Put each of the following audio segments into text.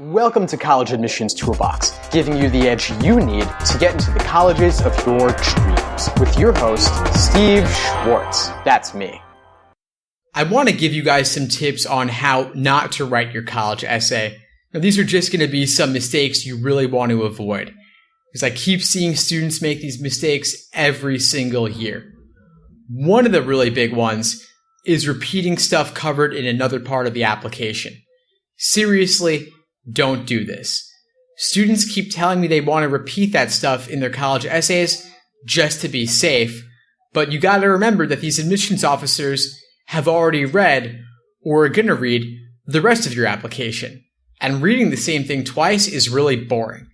Welcome to College Admissions Toolbox, giving you the edge you need to get into the colleges of your dreams. With your host, Steve Schwartz. That's me. I want to give you guys some tips on how not to write your college essay. Now, these are just going to be some mistakes you really want to avoid, because I keep seeing students make these mistakes every single year. One of the really big ones is repeating stuff covered in another part of the application. Seriously, don't do this. Students keep telling me they want to repeat that stuff in their college essays just to be safe, but you got to remember that these admissions officers have already read or are going to read the rest of your application. And reading the same thing twice is really boring.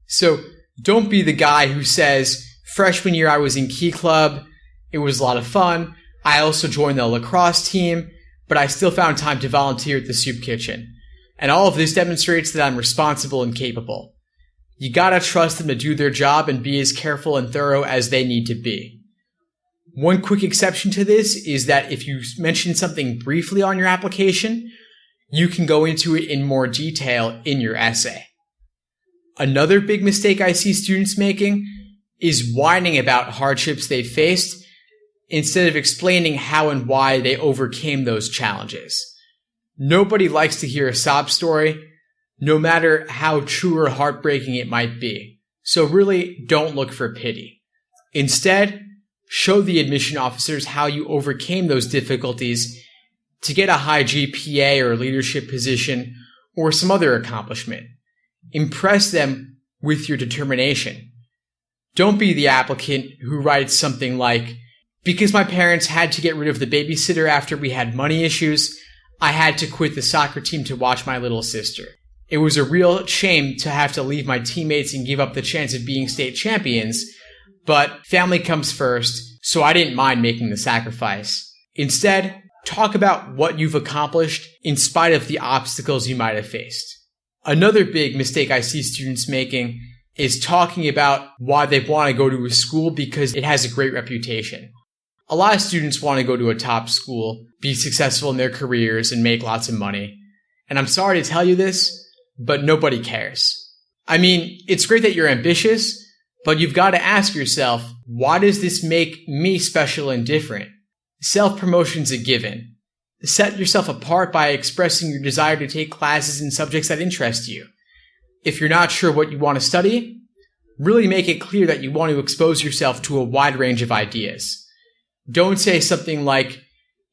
So don't be the guy who says, freshman year I was in Key Club, it was a lot of fun, I also joined the lacrosse team, but I still found time to volunteer at the soup kitchen. And all of this demonstrates that I'm responsible and capable. You gotta trust them to do their job and be as careful and thorough as they need to be. One quick exception to this is that if you mention something briefly on your application, you can go into it in more detail in your essay. Another big mistake I see students making is whining about hardships they faced instead of explaining how and why they overcame those challenges. Nobody likes to hear a sob story, no matter how true or heartbreaking it might be. So really, don't look for pity. Instead, show the admission officers how you overcame those difficulties to get a high GPA or leadership position or some other accomplishment. Impress them with your determination. Don't be the applicant who writes something like, because my parents had to get rid of the babysitter after we had money issues, I had to quit the soccer team to watch my little sister. It was a real shame to have to leave my teammates and give up the chance of being state champions, but family comes first, so I didn't mind making the sacrifice. Instead, talk about what you've accomplished in spite of the obstacles you might have faced. Another big mistake I see students making is talking about why they want to go to a school because it has a great reputation. A lot of students want to go to a top school, be successful in their careers, and make lots of money. And I'm sorry to tell you this, but nobody cares. I mean, it's great that you're ambitious, but you've got to ask yourself, why does this make me special and different? Self-promotion's a given. Set yourself apart by expressing your desire to take classes in subjects that interest you. If you're not sure what you want to study, really make it clear that you want to expose yourself to a wide range of ideas. Don't say something like,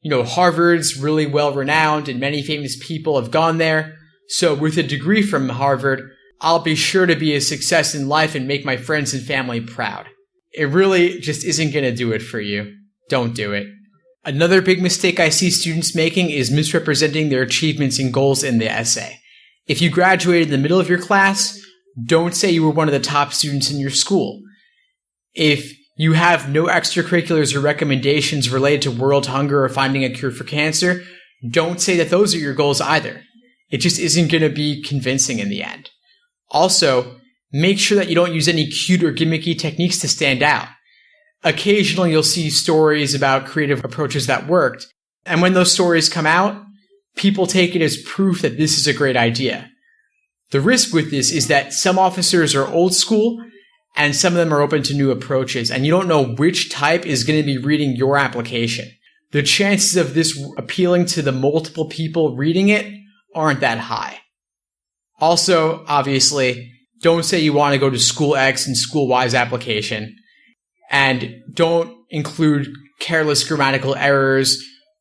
Harvard's really well renowned and many famous people have gone there. So with a degree from Harvard, I'll be sure to be a success in life and make my friends and family proud. It really just isn't going to do it for you. Don't do it. Another big mistake I see students making is misrepresenting their achievements and goals in the essay. If you graduated in the middle of your class, don't say you were one of the top students in your school. If you have no extracurriculars or recommendations related to world hunger or finding a cure for cancer, don't say that those are your goals either. It just isn't going to be convincing in the end. Also, make sure that you don't use any cute or gimmicky techniques to stand out. Occasionally, you'll see stories about creative approaches that worked, and when those stories come out, people take it as proof that this is a great idea. The risk with this is that some officers are old school, and some of them are open to new approaches, and you don't know which type is going to be reading your application. The chances of this appealing to the multiple people reading it aren't that high. Also, obviously, don't say you want to go to School X in School Y's application, and don't include careless grammatical errors,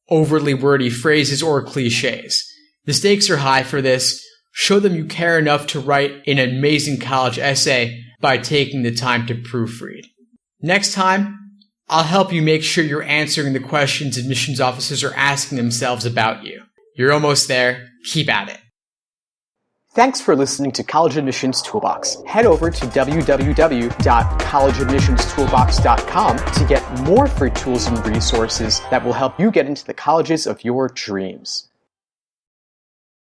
overly wordy phrases, or cliches. The stakes are high for this. Show them you care enough to write an amazing college essay by taking the time to proofread. Next time, I'll help you make sure you're answering the questions admissions officers are asking themselves about you. You're almost there. Keep at it. Thanks for listening to College Admissions Toolbox. Head over to www.collegeadmissionstoolbox.com to get more free tools and resources that will help you get into the colleges of your dreams.